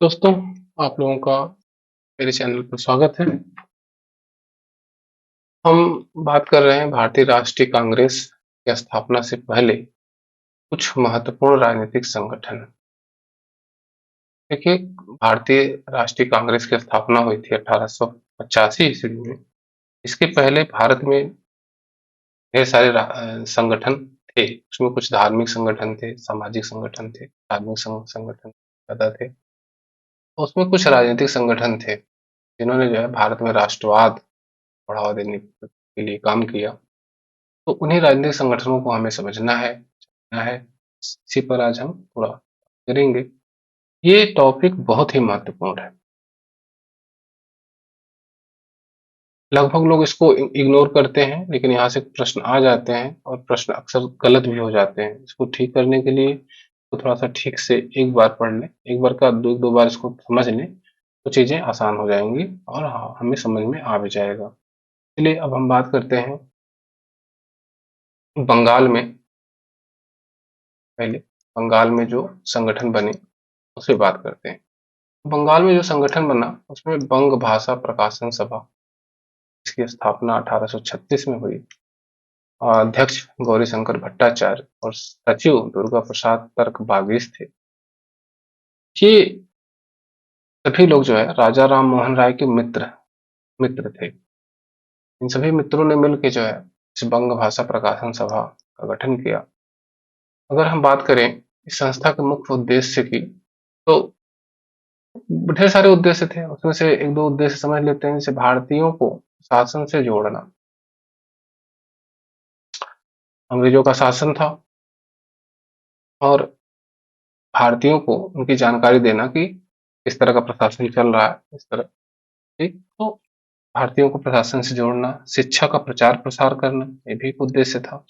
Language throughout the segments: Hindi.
दोस्तों, आप लोगों का मेरे चैनल पर स्वागत है। हम बात कर रहे हैं भारतीय राष्ट्रीय कांग्रेस की स्थापना से पहले कुछ महत्वपूर्ण राजनीतिक संगठन। देखिए, भारतीय राष्ट्रीय कांग्रेस की स्थापना हुई थी 1885 ईस्वी में। इसके पहले भारत में ढेर सारे संगठन थे। उसमें कुछ धार्मिक संगठन थे, सामाजिक संगठन थे, धार्मिक संगठन ज़्यादा थे। उसमें कुछ राजनीतिक संगठन थे, जिन्होंने जो है भारत में राष्ट्रवाद बढ़ावा देने के लिए काम किया। तो उन्हीं राजनीतिक संगठनों को हमें समझना है, जानना है। इसी पर आज हम थोड़ा करेंगे। ये टॉपिक बहुत ही महत्वपूर्ण है। लगभग लोग इसको इग्नोर करते हैं, लेकिन यहाँ से प्रश्न आ जाते हैं और प्रश्न अक्सर गलत भी हो जाते हैं। इसको ठीक करने के लिए तो थोड़ा सा ठीक से एक बार पढ़ लें, एक बार का दो बार इसको समझ लें, तो चीजें आसान हो जाएंगी और हाँ, हमें समझ में आ भी जाएगा। चलिए अब हम बात करते हैं बंगाल में। पहले बंगाल में जो संगठन बने उससे बात करते हैं। बंगाल में जो संगठन बना उसमें बंग भाषा प्रकाशन सभा, इसकी स्थापना 1836 में हुई। और अध्यक्ष गौरीशंकर भट्टाचार्य और सचिव दुर्गा प्रसाद तर्क बागीश थे। ये सभी लोग जो है राजा राम मोहन राय के मित्र मित्र थे। इन सभी मित्रों ने मिलकर जो है इस बंग भाषा प्रकाशन सभा का गठन किया। अगर हम बात करें इस संस्था के मुख्य उद्देश्य की, तो ढेर सारे उद्देश्य थे। उसमें से एक दो उद्देश्य समझ लेते हैं। जैसे भारतीयों को शासन से जोड़ना। अंग्रेजों का शासन था और भारतीयों को उनकी जानकारी देना कि इस तरह का प्रशासन चल रहा है, इस तरह। ठीक, तो भारतीयों को प्रशासन से जोड़ना, शिक्षा का प्रचार प्रसार करना, ये भी एक उद्देश्य था।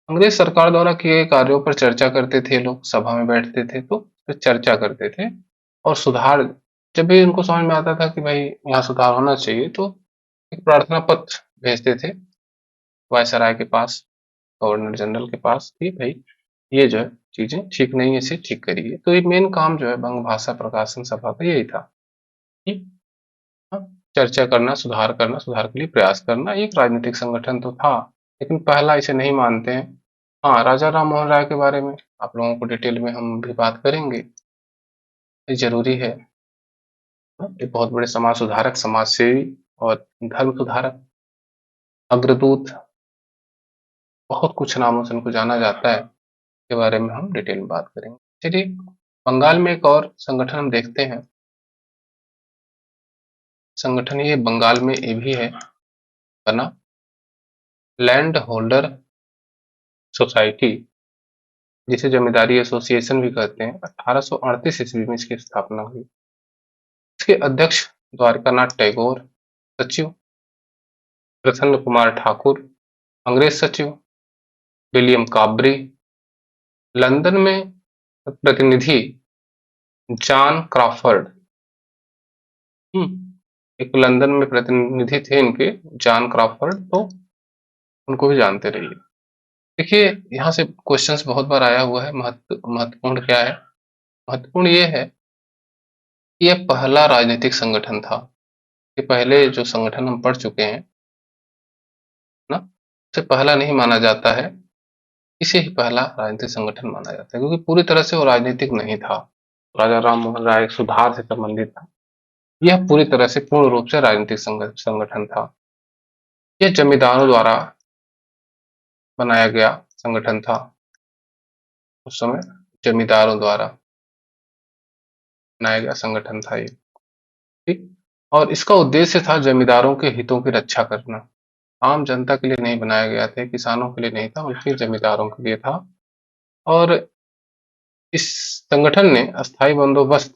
अंग्रेज सरकार द्वारा किए गए कार्यों पर चर्चा करते थे। लोग सभा में बैठते थे तो फिर चर्चा करते थे और सुधार, जब भी उनको समझ में आता था कि भाई यहाँ सुधार होना चाहिए, तो एक प्रार्थना पत्र भेजते थे वायसराय के पास, गवर्नर जनरल के पास, कि भाई ये जो है चीजें ठीक नहीं है, इसे ठीक करिए। तो ये मेन काम जो है बंग भाषा प्रकाशन सभा का यही था कि हाँ, चर्चा करना, सुधार करना, सुधार के लिए प्रयास करना। एक राजनीतिक संगठन तो था, लेकिन पहला इसे नहीं मानते हैं। हाँ, राजा राम मोहन राय के बारे में आप लोगों को डिटेल में हम भी बात करेंगे। ये जरूरी है। ये बहुत बड़े समाज सुधारक, समाज सेवी और धर्म सुधारक, अग्रदूत, बहुत कुछ नामों से उनको जाना जाता है। के बारे में हम डिटेल में बात करेंगे। चलिए, बंगाल में एक और संगठन हम देखते हैं। संगठन ये बंगाल में ये भी है बना, लैंड होल्डर सोसाइटी, जिसे जमींदारी एसोसिएशन भी कहते हैं। 1838 ईस्वी में इसकी स्थापना हुई। इसके अध्यक्ष द्वारकानाथ टैगोर, सचिव प्रसन्न कुमार ठाकुर, अंग्रेज सचिव विलियम काब्री, लंदन में प्रतिनिधि जॉन क्रॉफर्ड। एक लंदन में प्रतिनिधि थे इनके, जॉन क्रॉफर्ड, तो उनको भी जानते रहिए। देखिए, यहाँ से क्वेश्चंस बहुत बार आया हुआ है। महत्वपूर्ण क्या है? महत्वपूर्ण ये है कि यह पहला राजनीतिक संगठन था। ये पहले जो संगठन हम पढ़ चुके हैं ना, उसे पहला नहीं माना जाता है। इसे ही पहला राजनीतिक संगठन माना जाता है, क्योंकि पूरी तरह से वो राजनीतिक नहीं था। राजा राम मोहन राय सुधार से संबंधित था। यह पूरी तरह से पूर्ण रूप से राजनीतिक संगठन था। यह जमींदारों द्वारा बनाया गया संगठन था। उस समय जमींदारों द्वारा बनाया गया संगठन था ये। ठीक, और इसका उद्देश्य था जमींदारों के हितों की रक्षा करना। आम जनता के लिए नहीं बनाया गया था, किसानों के लिए नहीं था, बल्कि जमींदारों के लिए था। और इस संगठन ने अस्थायी बंदोबस्त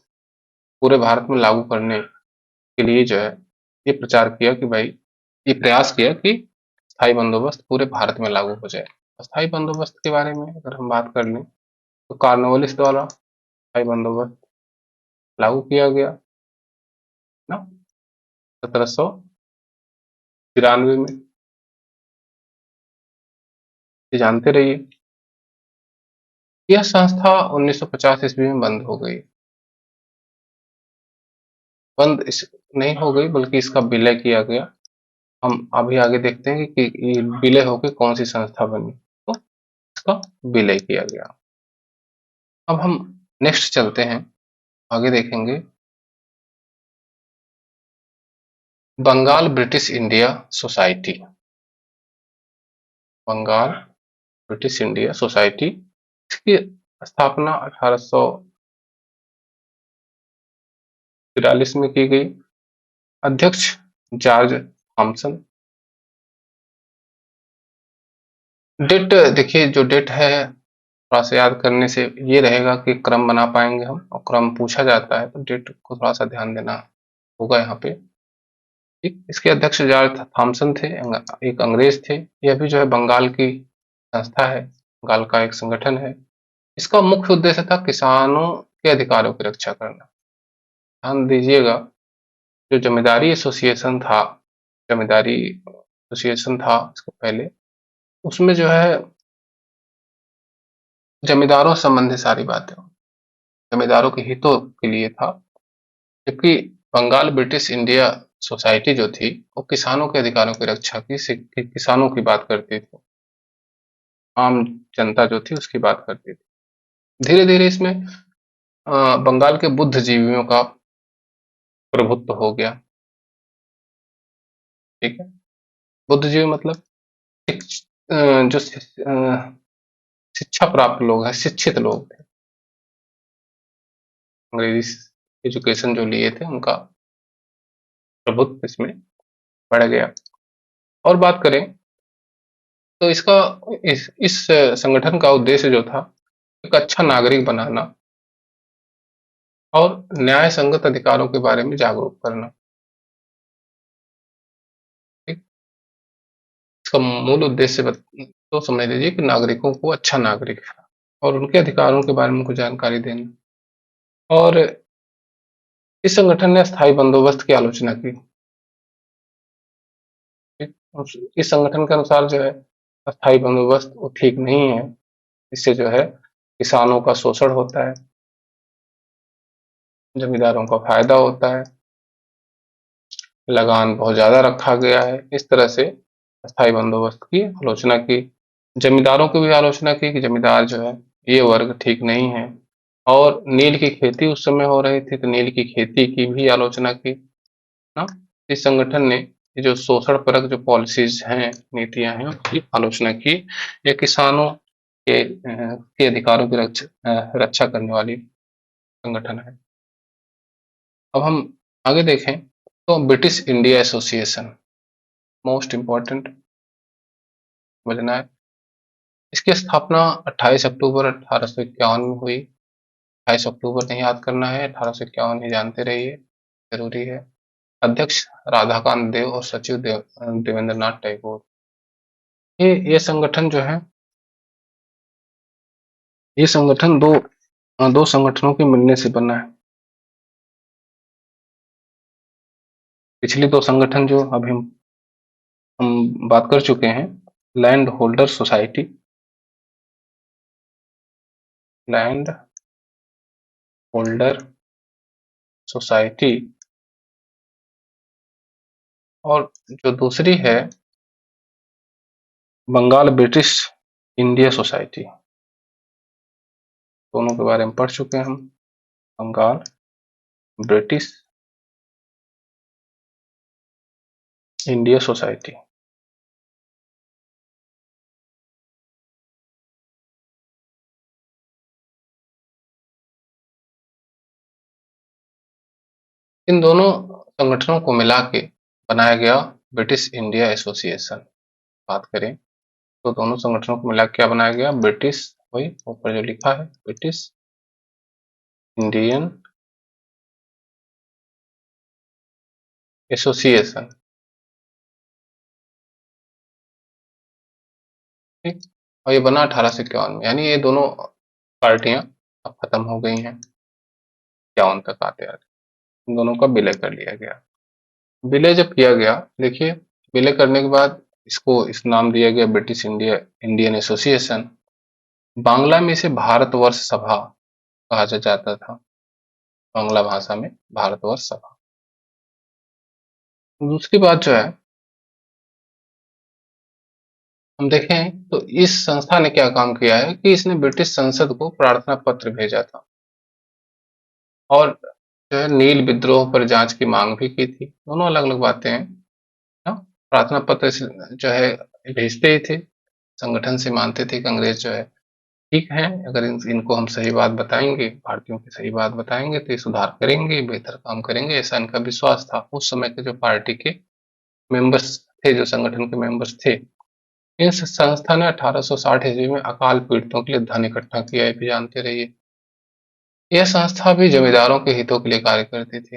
पूरे भारत में लागू करने के लिए जो है ये प्रचार किया कि भाई, ये प्रयास किया कि स्थायी बंदोबस्त पूरे भारत में लागू हो जाए। अस्थायी बंदोबस्त के बारे में अगर हम बात कर लें, तो कॉर्नवालिस द्वारा अस्थायी बंदोबस्त लागू किया गया ना, 1793 में। ये जानते रहिए। यह संस्था 1950 ईस्वी में बंद हो गई। बंद इस नहीं हो गई, बल्कि इसका विलय किया गया। हम अभी आगे देखते हैं कि ये विलय होकर कौन सी संस्था बनी, तो इसका विलय किया गया। अब हम नेक्स्ट चलते हैं, आगे देखेंगे Bengal British India Society. Bengal British India Society, इसकी स्थापना 1843 में की गई। अध्यक्ष जॉर्ज थॉमसन। डेट देखिए, जो डेट है थोड़ा सा याद करने से ये रहेगा कि क्रम बना पाएंगे हम, और क्रम पूछा जाता है तो डेट को थोड़ा सा ध्यान देना होगा यहाँ पे। ठीक, इसके अध्यक्ष जॉर्ज थॉमसन थे, एक अंग्रेज थे। यह भी जो है बंगाल की संस्था है, बंगाल का एक संगठन है। इसका मुख्य उद्देश्य था किसानों के अधिकारों की रक्षा करना। ध्यान दीजिएगा, जो जमींदारी एसोसिएशन था, जमींदारी एसोसिएशन था इसके पहले, उसमें जो है जमींदारों संबंधी सारी बातें, जमींदारों के हितों के लिए था। जबकि बंगाल ब्रिटिश इंडिया सोसाइटी जो थी, वो किसानों के अधिकारों की रक्षा की, किसानों की बात करती थी, आम जनता जो थी उसकी बात करती थी। धीरे धीरे इसमें बंगाल के बुद्धिजीवियों का प्रभुत्व हो गया। ठीक है, बुद्धिजीवी मतलब जो शिक्षा प्राप्त लोग हैं, शिक्षित लोग थे, अंग्रेजी एजुकेशन जो लिए थे, उनका प्रभुत्व इसमें बढ़ गया। और बात करें तो इसका इस संगठन का उद्देश्य जो था, एक अच्छा नागरिक बनाना और न्याय संगत अधिकारों के बारे में जागरूक करना। ठीक, इसका मूल उद्देश्य तो समझ लीजिए कि नागरिकों को अच्छा नागरिक और उनके अधिकारों के बारे में कुछ जानकारी देना। और इस संगठन ने स्थायी बंदोबस्त की आलोचना की। ठीक, इस संगठन के अनुसार जो है अस्थायी बंदोबस्त वो ठीक नहीं है, इससे जो है किसानों का शोषण होता है, जमींदारों का फायदा होता है, लगान बहुत ज्यादा रखा गया है। इस तरह से अस्थायी बंदोबस्त की आलोचना की। जमींदारों की भी आलोचना की कि जमींदार जो है ये वर्ग ठीक नहीं है। और नील की खेती उस समय हो रही थी, तो नील की खेती की भी आलोचना की ना। इस संगठन ने ये जो शोषण परक जो पॉलिसीज हैं, नीतियां हैं, उसकी आलोचना की। ये किसानों के अधिकारों की रक्षा करने वाली संगठन है। अब हम आगे देखें तो British India association, most important समझना है। इसकी स्थापना 28 अक्टूबर 1851 में हुई। 28 अक्टूबर नहीं याद करना है, 1851 ही जानते रहिए, जरूरी है। अध्यक्ष राधाकांत देव और सचिव देवेंद्र नाथ टैगोर। ये संगठन जो है, ये संगठन दो संगठनों के मिलने से बना है। पिछली दो संगठन जो अभी हम बात कर चुके हैं, land holder society, land holder society, और जो दूसरी है बंगाल ब्रिटिश इंडिया सोसाइटी, दोनों के बारे में पढ़ चुके हैं हम। Bengal British India society. इन दोनों संगठनों को मिला के बनाया गया ब्रिटिश इंडिया एसोसिएशन। बात करें तो दोनों संगठनों को मिला के क्या बनाया गया, ब्रिटिश, वही ऊपर जो लिखा है ब्रिटिश इंडियन एसोसिएशन। ठीक, और ये बना 1851 में, यानी ये दोनों पार्टियां अब खत्म हो गई हैं, 51 तक आते आते इन दोनों का विलय कर लिया गया। विलय जब किया गया, देखिए विलय करने के बाद इसको इस नाम दिया गया British India Indian association. Bangla में इसे भारतवर्ष सभा कहा जाता था, बांग्ला भाषा में भारतवर्ष सभा। दूसरी बात जो है, हम देखें तो इस संस्था ने क्या काम किया है कि इसने ब्रिटिश संसद को प्रार्थना पत्र भेजा था और जो है नील विद्रोह पर जांच की मांग भी की थी। दोनों अलग-अलग बातें हैं। हाँ, प्रार्थना पत्र जो है भेजते ही थे, संगठन से मानते थे कि अंग्रेज जो है ठीक है, अगर इनको हम सही बात बताएंगे, भारतीयों की सही बात बताएंगे तो ये सुधार करेंगे, बेहतर काम करेंगे, ऐसा इनका विश्वास था। उस समय के जो पार्टी के मेंबर्स थे, जो संगठन के मेंबर्स थे, इस संस्था ने 1860 ईस्वी में अकाल पीड़ितों के लिए धन इकट्ठा किया, ये भी जानते रहिए। यह संस्था भी जमींदारों के हितों के लिए कार्य करती थी।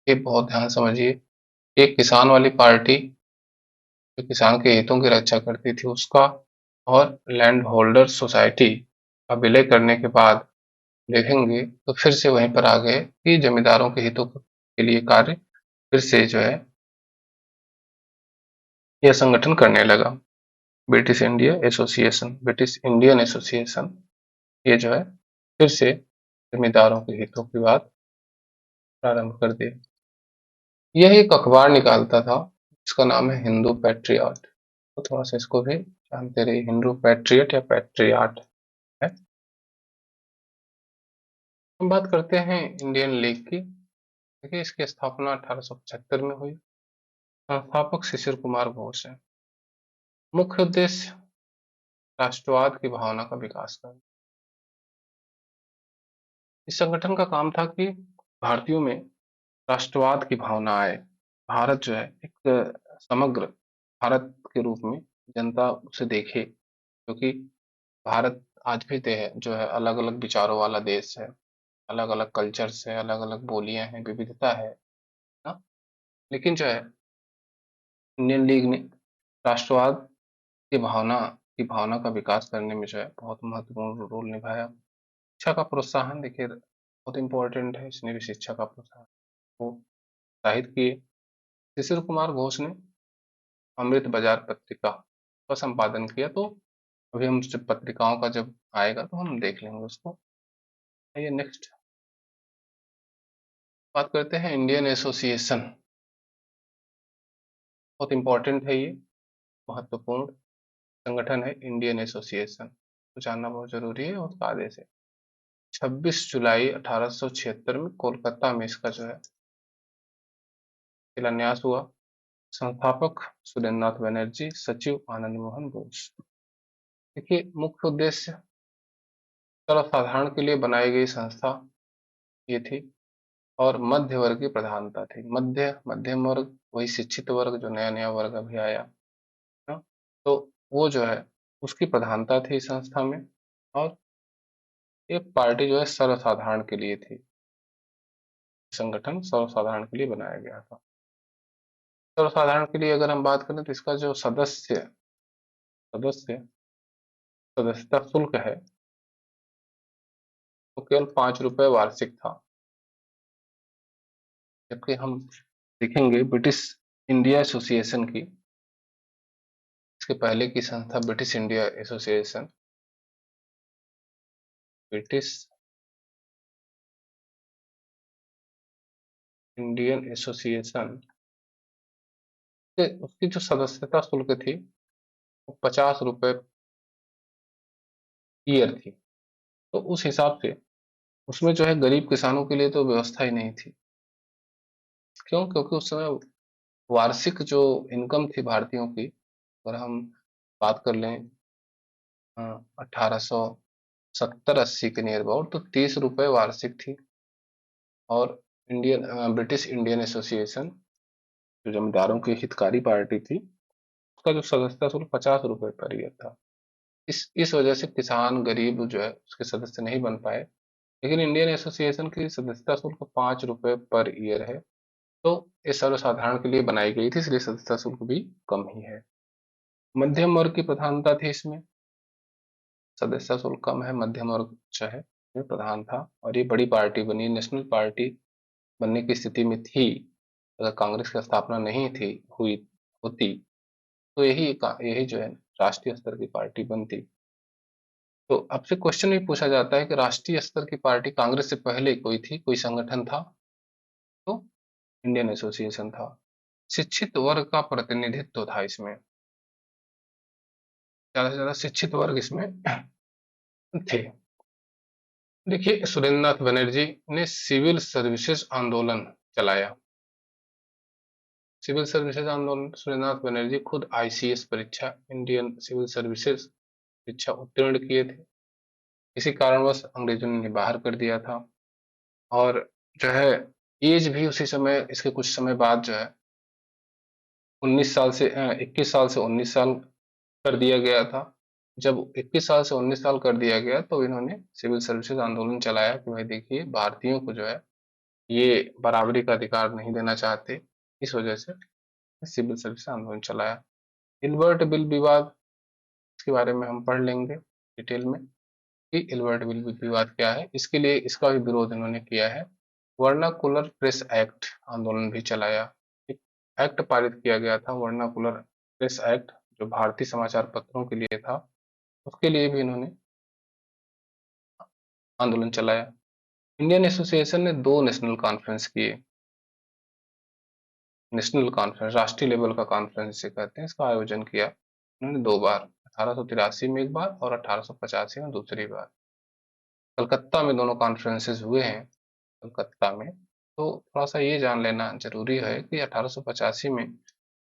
ये बहुत ध्यान समझिए। एक किसान वाली पार्टी जो किसान के हितों की रक्षा करती थी उसका, और लैंड होल्डर सोसाइटी का विलय करने के बाद देखेंगे तो फिर से वहीं पर आ गए कि जमींदारों के हितों के लिए कार्य फिर से जो है यह संगठन करने लगा। ब्रिटिश इंडियन एसोसिएशन, ये जो है फिर से जमींदारों के हितों की बात प्रारंभ कर दी। यह एक अखबार निकालता था, इसका नाम है हिंदू पैट्रियट। तो थोड़ा सा इसको भी जानते रहिए, हिंदू पैट्रियट या पैट्रियाट है। हम बात करते हैं इंडियन लीग की। देखिए, इसकी स्थापना 1875 में हुई। संस्थापक शिशिर कुमार घोष है। मुख्य उद्देश्य राष्ट्रवाद की भावना का विकास करना। इस संगठन का काम था कि भारतीयों में राष्ट्रवाद की भावना आए। भारत जो है एक समग्र भारत के रूप में जनता उसे देखे, क्योंकि भारत आज भी जो है अलग अलग विचारों वाला देश है, अलग अलग कल्चर्स है, अलग अलग बोलियां हैं, विविधता है ना। लेकिन जो है इंडियन लीग ने राष्ट्रवाद की भावना का विकास करने में जो है बहुत महत्वपूर्ण रोल निभाया। शिक्षा का प्रोत्साहन देखिए बहुत इंपॉर्टेंट है, इसने भी शिक्षा का प्रोत्साहन को प्रोत्साहित किए। शिशिर कुमार घोष ने अमृत बाजार पत्रिका का संपादन किया। तो अभी हम जब पत्रिकाओं का जब आएगा तो हम देख लेंगे उसको। आइए नेक्स्ट बात करते हैं इंडियन एसोसिएशन। बहुत इंपॉर्टेंट है ये, महत्वपूर्ण संगठन है इंडियन एसोसिएशन, तो जानना बहुत जरूरी है। उसका आदेश है 26 जुलाई 1876 में कोलकाता में इसका जो है शिलान्यास हुआ। संस्थापक सुरेंद्रनाथ बनर्जी, सचिव आनंद मोहन बोस। देखिए, मुख्य उद्देश्य सर्वसाधारण के लिए बनाई गई संस्था ये थी, और मध्य वर्ग की प्रधानता थी। मध्यम वर्ग, वही शिक्षित वर्ग जो नया नया वर्ग अभी आया ना, तो वो जो है उसकी प्रधानता थी इस संस्था में। और ये पार्टी जो है सर्वसाधारण के लिए थी, संगठन सर्वसाधारण के लिए बनाया गया था। सर्वसाधारण के लिए अगर हम बात करें तो इसका जो सदस्य सदस्यता शुल्क है वो केवल 5 रुपए वार्षिक था। जबकि हम देखेंगे ब्रिटिश इंडिया एसोसिएशन की, इसके पहले की संस्था British India association, British Indian association उसकी जो सदस्यता शुल्क थी वो 50 रुपए ईयर थी। तो उस हिसाब से उसमें जो है गरीब किसानों के लिए तो व्यवस्था ही नहीं थी। क्यों? क्योंकि उस समय वार्षिक जो इनकम थी भारतीयों की, अगर हम बात कर लें 1870-80 के नियर अबाउट, तो 30 रुपए वार्षिक थी। और ब्रिटिश इंडियन एसोसिएशन जो जमींदारों की हितकारी पार्टी थी, उसका जो सदस्यता शुल्क 50 रुपए पर ईयर था। इस वजह से किसान गरीब जो है उसके सदस्य नहीं बन पाए। लेकिन इंडियन एसोसिएशन की सदस्यता शुल्क 5 रुपए पर ईयर है, तो ये सर्वसाधारण के लिए बनाई गई थी, इसलिए सदस्यता शुल्क भी कम ही है। मध्यम वर्ग की प्रधानता थी इसमें, सदस्यता शुल्क कम है, मध्यम वर्ग जो है ये प्रधान था। और ये बड़ी पार्टी बनी, नेशनल पार्टी बनने की स्थिति में थी। अगर कांग्रेस की स्थापना नहीं थी हुई होती तो यही जो है राष्ट्रीय स्तर की पार्टी बनती। तो आपसे क्वेश्चन भी पूछा जाता है कि राष्ट्रीय स्तर की पार्टी कांग्रेस से पहले कोई थी, कोई संगठन था? तो इंडियन एसोसिएशन था। शिक्षित वर्ग का प्रतिनिधित्व था इसमें, ज्यादा से ज्यादा शिक्षित वर्ग इसमें थे। देखिए, सुरेंद्रनाथ बनर्जी ने सिविल सर्विसेज आंदोलन चलाया। सिविल सर्विसेज आंदोलन, सुरेंद्रनाथ बनर्जी खुद आईसीएस परीक्षा, इंडियन सिविल सर्विसेज परीक्षा उत्तीर्ण किए थे। इसी कारणवश अंग्रेजों ने बाहर कर दिया था। और जो है, एज भी उसी समय, इसके कुछ समय बाद जो है 19 साल से 21 साल से 19 साल कर दिया गया था। जब 21 साल से 19 साल कर दिया गया तो इन्होंने सिविल सर्विसेज आंदोलन चलाया कि भाई देखिए, भारतीयों को जो है ये बराबरी का अधिकार नहीं देना चाहते, इस वजह से सिविल सर्विस आंदोलन चलाया। इल्बर्ट बिल विवाद, इसके बारे में हम पढ़ लेंगे डिटेल में कि इल्बर्ट बिल विवाद क्या है। इसके लिए इसका भी विरोध इन्होंने किया है। वर्नाकुलर प्रेस एक्ट आंदोलन भी चलाया। एक एक्ट पारित किया गया था, वर्नाकुलर प्रेस एक्ट, जो भारतीय समाचार पत्रों के लिए था, उसके लिए भी इन्होंने आंदोलन चलाया। इंडियन एसोसिएशन ने 2 नेशनल कॉन्फ्रेंस किए। नेशनल कॉन्फ्रेंस, राष्ट्रीय लेवल का कॉन्फ्रेंस जिसे कहते हैं, इसका आयोजन किया उन्होंने 2 बार, 1883 में एक बार और 1885 में दूसरी बार। कलकत्ता में दोनों कॉन्फ्रेंसेस हुए हैं, कलकत्ता में। तो थोड़ा सा ये जान लेना जरूरी है कि 1885 में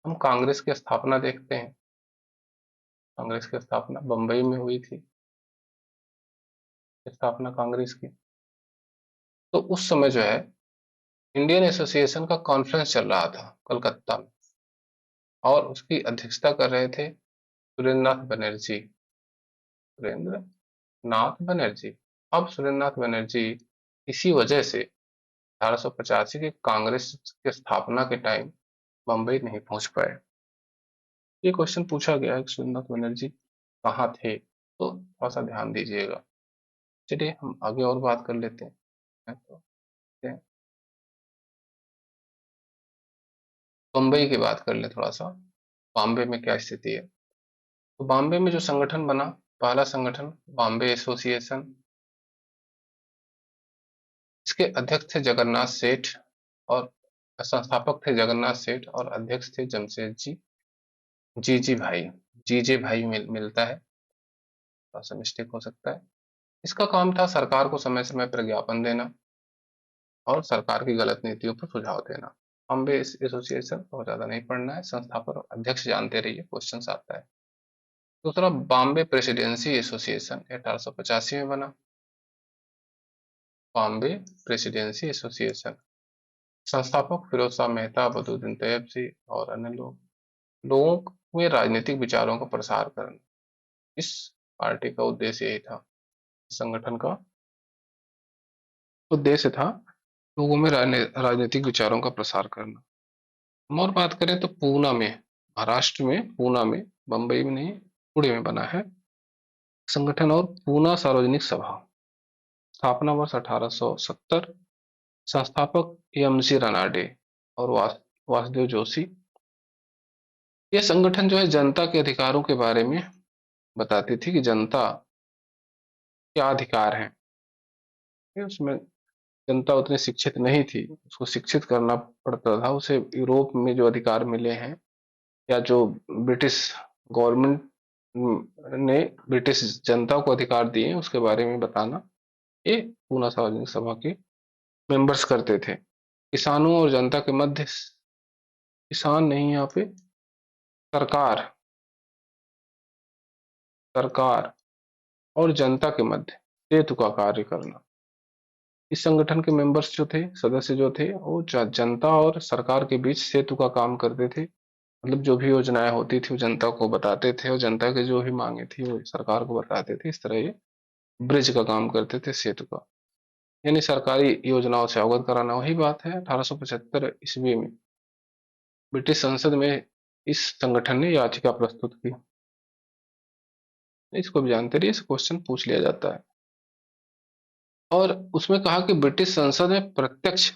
हम कांग्रेस की स्थापना देखते हैं। कांग्रेस की स्थापना बंबई में हुई थी, स्थापना कांग्रेस की। तो उस समय जो है इंडियन एसोसिएशन का कॉन्फ्रेंस चल रहा था कलकत्ता में, और उसकी अध्यक्षता कर रहे थे सुरेंद्रनाथ बनर्जी। सुरेंद्र नाथ बनर्जी। अब सुरेंद्रनाथ बनर्जी इसी वजह से 1885 के कांग्रेस के स्थापना के टाइम बंबई नहीं पहुंच पाए। ये क्वेश्चन पूछा गया है कि सुरेंद्रनाथ बनर्जी कहाँ थे, तो थोड़ा सा ध्यान दीजिएगा। चलिए हम आगे और बात कर लेते हैं। तो बंबई की बात कर ले थोड़ा सा, बॉम्बे में क्या स्थिति है। तो बॉम्बे में जो संगठन बना, पहला संगठन बॉम्बे एसोसिएशन, इसके अध्यक्ष थे जगन्नाथ सेठ, और संस्थापक थे जगन्नाथ सेठ, और अध्यक्ष थे जमशेद जी, जी भाई, जी भाई मिलता है, थोड़ा सा मिस्टेक हो सकता है। इसका काम था सरकार को समय समय पर ज्ञापन देना और सरकार की गलत नीतियों पर सुझाव देना। बॉम्बे एसोसिएशन बहुत ज्यादा नहीं पढ़ना है, संस्थापक और अध्यक्ष जानते रहिए, क्वेश्चन आता है। दूसरा बॉम्बे प्रेसिडेंसी एसोसिएशन 1885 में बना। बॉम्बे प्रेसिडेंसी एसोसिएशन, संस्थापक फिरोज शाह मेहता, बदरुद्दीन तैयबजी और अन्य लोगों में राजनीतिक विचारों का प्रसार करना, इस पार्टी का उद्देश्य यही था। संगठन का उद्देश्य था लोगों में राजनीतिक विचारों का प्रसार करना। हम और बात करें तो पूना में, महाराष्ट्र में पूना में, बंबई में नहीं, पुणे में बना है संगठन। और पूना सार्वजनिक सभा, स्थापना वर्ष 1870, संस्थापक एमसी रानाडे और वासुदेव जोशी। यह संगठन जो है जनता के अधिकारों के बारे में बताती थी कि जनता क्या अधिकार है। उसमें जनता उतनी शिक्षित नहीं थी, उसको शिक्षित करना पड़ता था। उसे यूरोप में जो अधिकार मिले हैं, या जो ब्रिटिश गवर्नमेंट ने ब्रिटिश जनता को अधिकार दिए हैं, उसके बारे में बताना ये पूना सार्वजनिक सभा के मेंबर्स करते थे। किसानों और जनता के मध्य, किसान नहीं यहाँ पे, सरकार, सरकार और जनता के मध्य सेतु का कार्य करना। इस संगठन के मेंबर्स जो थे, सदस्य जो थे, वो जनता और सरकार के बीच सेतु का काम करते थे। मतलब जो भी योजनाएं होती थी वो जनता को बताते थे, और जनता की जो भी मांगे थी वो सरकार को बताते थे। इस तरह ये ब्रिज का काम करते थे, सेतु का, यानी सरकारी योजनाओं से अवगत कराना। वही बात है 1875 ईस्वी में ब्रिटिश संसद में इस संगठन ने याचिका प्रस्तुत की। इसको भी जानते रहिए, क्वेश्चन पूछ लिया जाता है। और उसमें कहा कि ब्रिटिश संसद में प्रत्यक्ष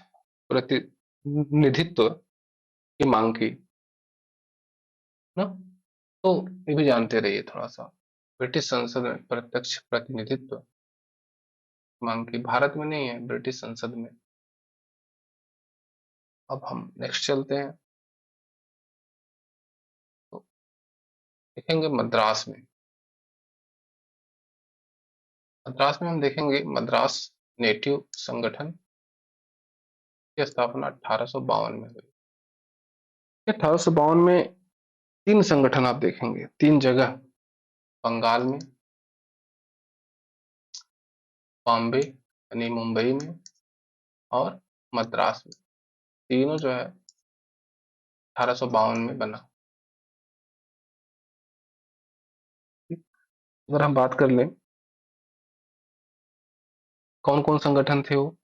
प्रतिनिधित्व की मांग की ना। तो ये भी जानते रहिए थोड़ा सा, ब्रिटिश संसद में प्रत्यक्ष प्रतिनिधित्व मांग की, भारत में नहीं है, ब्रिटिश संसद में। अब हम नेक्स्ट चलते हैं। देखेंगे मद्रास में। मद्रास में हम देखेंगे मद्रास नेटिव संगठन की स्थापना 1852 में हुई। 1852 में तीन संगठन आप देखेंगे, तीन जगह, बंगाल में, बॉम्बे यानी मुंबई में, और मद्रास में। तीनों जो है 1852 में बना। अगर हम बात कर लें कौन कौन संगठन थे वो,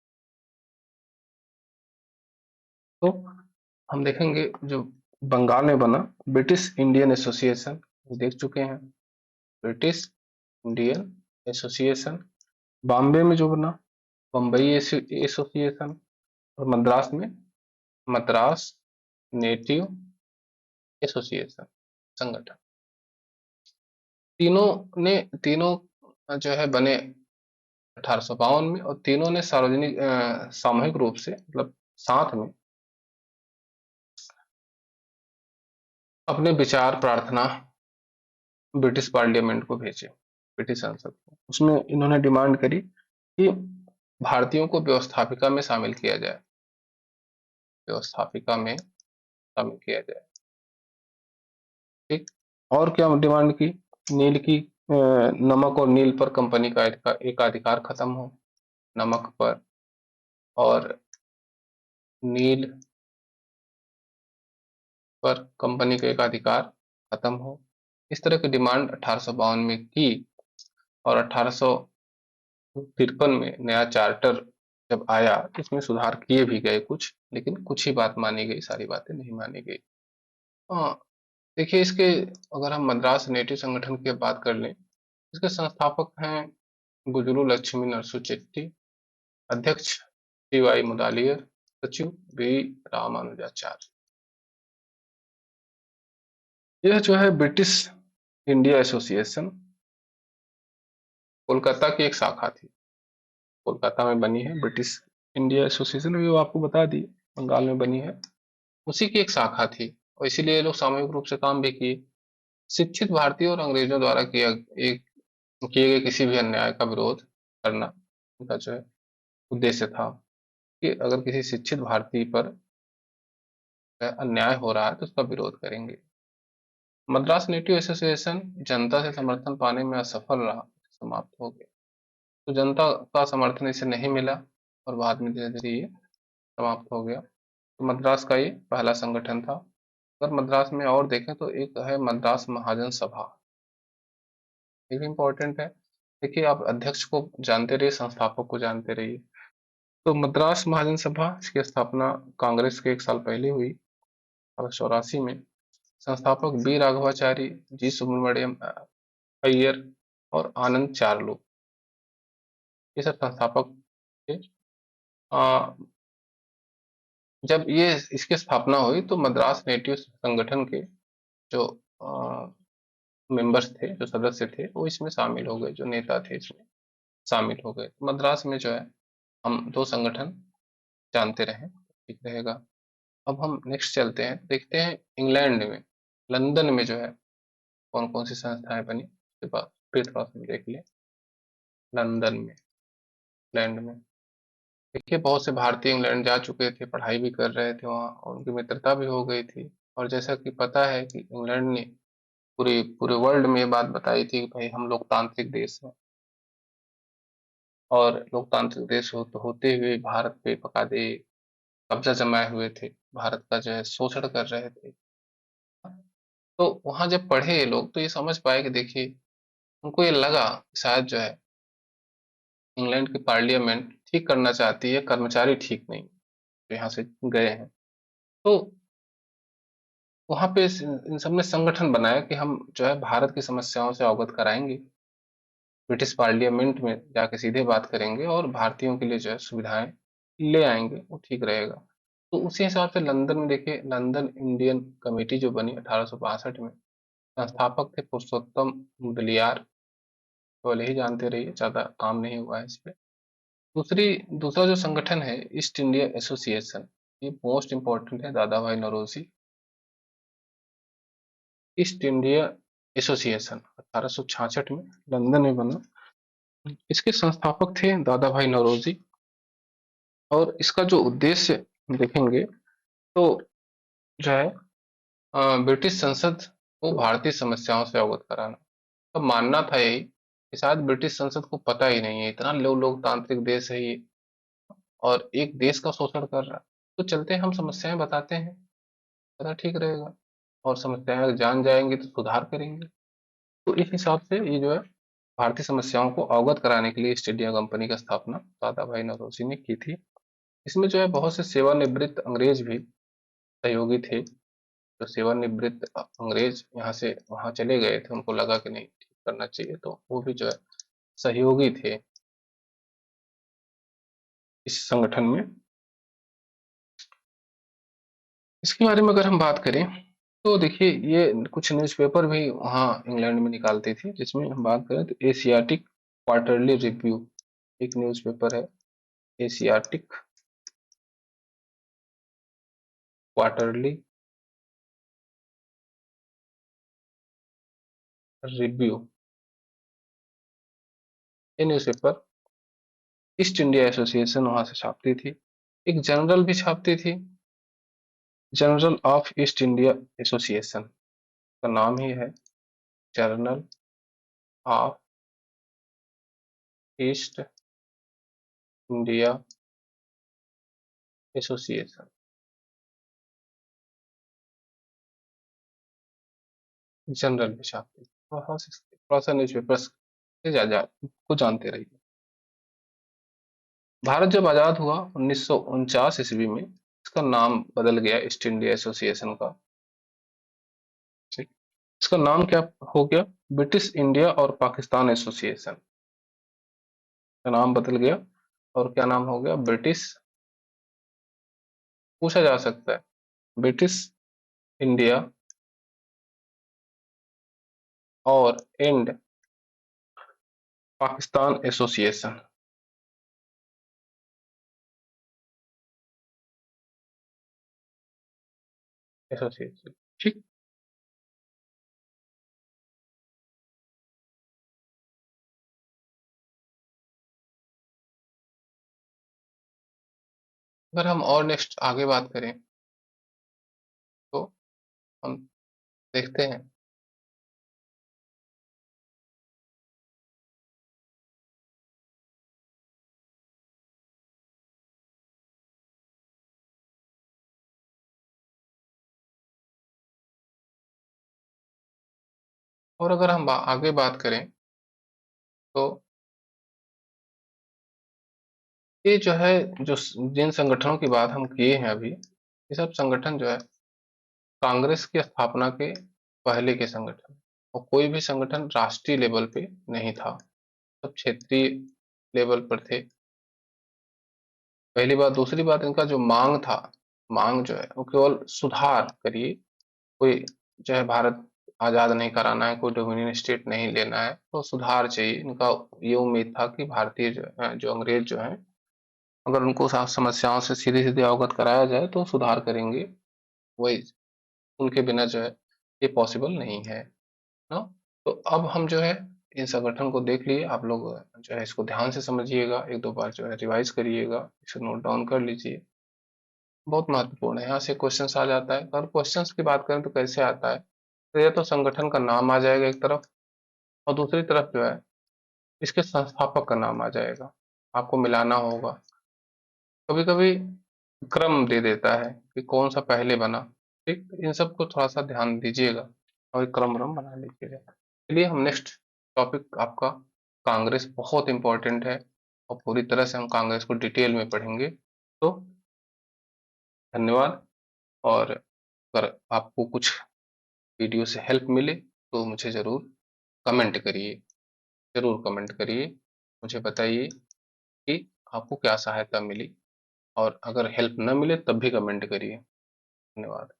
तो हम देखेंगे जो बंगाल में बना, ब्रिटिश इंडियन एसोसिएशन, देख चुके हैं, ब्रिटिश इंडियन एसोसिएशन। बॉम्बे में जो बना, बम्बई एसोसिएशन। और मद्रास में मद्रास नेटिव एसोसिएशन संगठन। तीनों जो है बने 1852 में, और तीनों ने सार्वजनिक सामूहिक रूप से, मतलब साथ में, अपने विचार प्रार्थना ब्रिटिश पार्लियामेंट को भेजे, ब्रिटिश संसद को। उसमें इन्होंने डिमांड करी कि भारतीयों को व्यवस्थापिका में शामिल किया जाए, व्यवस्थापिका में शामिल किया जाए। ठीक। और क्या डिमांड की, नील की नमक और नील पर कंपनी का एक अधिकार खत्म हो, नमक पर और नील पर कंपनी का एक अधिकार खत्म हो। इस तरह की डिमांड 1852 में की, और 1853 में नया चार्टर जब आया, इसमें सुधार किए भी गए कुछ, लेकिन कुछ ही बात मानी गई, सारी बातें नहीं मानी गई। हाँ, देखिए इसके, अगर हम मद्रास नेटिव संगठन की बात कर लें, इसके संस्थापक हैं गुजरू लक्ष्मी नरसू चेट्टी, अध्यक्ष टी.वाई. मुदालियर, सचिव वी. रामानुजाचार्य। यह जो है ब्रिटिश इंडिया एसोसिएशन कोलकाता की एक शाखा थी, कोलकाता में बनी है। ब्रिटिश इंडिया एसोसिएशन भी वो आपको बता दी, बंगाल में बनी है, उसी की एक शाखा थी। और इसीलिए ये लोग सामूहिक रूप से काम भी किए। शिक्षित भारतीयों और अंग्रेजों द्वारा एक किए गए किसी भी अन्याय का विरोध करना उनका जो है उद्देश्य था, कि अगर किसी शिक्षित भारतीय पर अन्याय हो रहा है तो उसका विरोध करेंगे। मद्रास नेटिव एसोसिएशन जनता से समर्थन पाने में असफल रहा, समाप्त हो गया। तो जनता का समर्थन इसे नहीं मिला, और बाद में धीरे धीरे ये समाप्त हो गया। तो मद्रास का ये पहला संगठन था। अगर मद्रास में और देखें तो एक है मद्रास महाजन सभा, ये भी इम्पोर्टेंट है। देखिए आप अध्यक्ष को जानते रहिए, संस्थापक को जानते रहिए। तो मद्रास महाजन सभा, इसकी स्थापना कांग्रेस के एक साल पहले हुई, 1884 में। संस्थापक बी राघवाचारी, जी सुब्रमण्यम अय्यर और आनंद चार्लू, ये सब संस्थापक थे। आ, जब ये इसकी स्थापना हुई तो मद्रास नेटिव संगठन के जो मेंबर्स थे, जो सदस्य थे, वो इसमें शामिल हो गए, जो नेता थे इसमें शामिल हो गए। मद्रास में जो है हम दो संगठन जानते रहे, ठीक रहेगा। अब हम नेक्स्ट चलते हैं, देखते हैं इंग्लैंड में, लंदन में जो है कौन कौन सी संस्थाएं बनी, उसके बाद फिर थोड़ा सा देख लें। लंदन में, इंग्लैंड में, देखिए बहुत से भारतीय इंग्लैंड जा चुके थे, पढ़ाई भी कर रहे थे वहाँ, और उनकी मित्रता भी हो गई थी। और जैसा कि पता है कि इंग्लैंड ने पूरे पूरे वर्ल्ड में ये बात बताई थी कि भाई हम लोकतांत्रिक देश हैं, और लोकतांत्रिक देश होते हुए भारत पे बकायदे कब्जा जमाए हुए थे, भारत का जो है शोषण कर रहे थे। तो वहां जब पढ़े ये लोग तो ये समझ पाए कि देखिए, उनको ये लगा शायद जो है इंग्लैंड की पार्लियामेंट ठीक करना चाहती है, कर्मचारी ठीक नहीं, तो यहाँ से गए हैं। तो वहां पे इन सब ने संगठन बनाया कि हम जो है भारत की समस्याओं से अवगत कराएंगे, ब्रिटिश पार्लियामेंट में जाके सीधे बात करेंगे, और भारतीयों के लिए जो है सुविधाएं ले आएंगे, वो ठीक रहेगा। तो उसी हिसाब से लंदन में देखिए, लंदन इंडियन कमेटी जो बनी 1862 में, संस्थापक थे पुरुषोत्तम मुदलियार, तो भले ही जानते रहिए, ज्यादा काम नहीं हुआ है इस पे। दूसरा जो संगठन है ईस्ट इंडिया एसोसिएशन, ये मोस्ट इंपॉर्टेंट है, दादा भाई नौरोजी। ईस्ट इंडिया एसोसिएशन 1866 में लंदन में बना। इसके संस्थापक थे दादा भाई नौरोजी। और इसका जो उद्देश्य देखेंगे तो जो है ब्रिटिश संसद को भारतीय समस्याओं से अवगत कराना। तो मानना था यही कि शायद ब्रिटिश संसद को पता ही नहीं है, इतना लोकतांत्रिक देश है ये और एक देश का शोषण कर रहा है। तो चलते हैं हम समस्याएं बताते हैं, पता ठीक रहेगा और समस्याएं जान जाएंगे तो सुधार करेंगे। तो इस हिसाब से ये जो है भारतीय समस्याओं को अवगत कराने के लिए ईस्ट इंडिया कंपनी का स्थापना दादा भाई नौरोजी ने की थी। इसमें जो है बहुत से सेवानिवृत्त अंग्रेज भी सहयोगी थे। जो सेवानिवृत्त अंग्रेज यहाँ से वहां चले गए थे, उनको लगा कि नहीं ठीक करना चाहिए, तो वो भी जो है सहयोगी थे इस संगठन में। इसके बारे में अगर हम बात करें तो देखिए ये कुछ न्यूज़पेपर भी वहाँ इंग्लैंड में निकालती थी, जिसमें हम बात करें तो एशियाटिक क्वार्टरली रिव्यू एक न्यूज़पेपर है। एशियाटिक क्वार्टरली रिव्यू, ये न्यूज़पेपर ईस्ट इंडिया एसोसिएशन वहां से छापती थी। एक जनरल भी छापती थी, journal of east India association, का नाम ही है journal of east India association. General भी छापती थी। थोड़ा सा न्यूज़पेपर से को जानते रहिए। भारत जब आजाद हुआ 1949 ईस्वी में, इसका नाम बदल गया ईस्ट इंडिया एसोसिएशन का। ठीक, इसका नाम क्या हो गया? ब्रिटिश इंडिया और पाकिस्तान एसोसिएशन का नाम बदल गया। और क्या नाम हो गया? ब्रिटिश, पूछा जा सकता है, ब्रिटिश इंडिया और एंड पाकिस्तान एसोसिएशन। एसोसिएशन, ठीक। अगर हम और नेक्स्ट आगे बात करें तो हम देखते हैं। और अगर हम आगे बात करें तो ये जो है, जो जिन संगठनों की बात हम किए हैं अभी, ये सब संगठन जो है कांग्रेस की स्थापना के पहले के संगठन, और कोई भी संगठन राष्ट्रीय लेवल पे नहीं था, सब क्षेत्रीय लेवल पर थे। पहली बात। दूसरी बात, इनका जो मांग था, मांग जो है वो केवल सुधार करिए, कोई जो है भारत आजाद नहीं कराना है, कोई डोमिनियन स्टेट नहीं लेना है, तो सुधार चाहिए। इनका ये उम्मीद था कि भारतीय जो अंग्रेज जो है, अगर उनको समस्याओं से सीधे सीधे अवगत कराया जाए तो सुधार करेंगे। वही, उनके बिना जो है ये पॉसिबल नहीं है ना। तो अब हम जो है इन संगठन को देख लिए, आप लोग जो है इसको ध्यान से समझिएगा, एक दो बार जो है रिवाइज करिएगा, इसे नोट डाउन कर लीजिए। बहुत महत्वपूर्ण है, यहाँ से क्वेश्चंस आ जाता है। और क्वेश्चंस की बात करें तो कैसे आता है, तो यह तो संगठन का नाम आ जाएगा एक तरफ, और दूसरी तरफ जो है इसके संस्थापक का नाम आ जाएगा, आपको मिलाना होगा। कभी कभी क्रम दे देता है कि कौन सा पहले बना। ठीक, इन सब को थोड़ा सा ध्यान दीजिएगा और एक क्रम व्रम बना लीजिएगा। चलिए हम नेक्स्ट टॉपिक आपका कांग्रेस, बहुत इंपॉर्टेंट है और पूरी तरह से हम कांग्रेस को डिटेल में पढ़ेंगे। तो धन्यवाद। और अगर आपको कुछ वीडियो से हेल्प मिले तो मुझे ज़रूर कमेंट करिए, ज़रूर कमेंट करिए, मुझे बताइए कि आपको क्या सहायता मिली। और अगर हेल्प न मिले तब भी कमेंट करिए। धन्यवाद।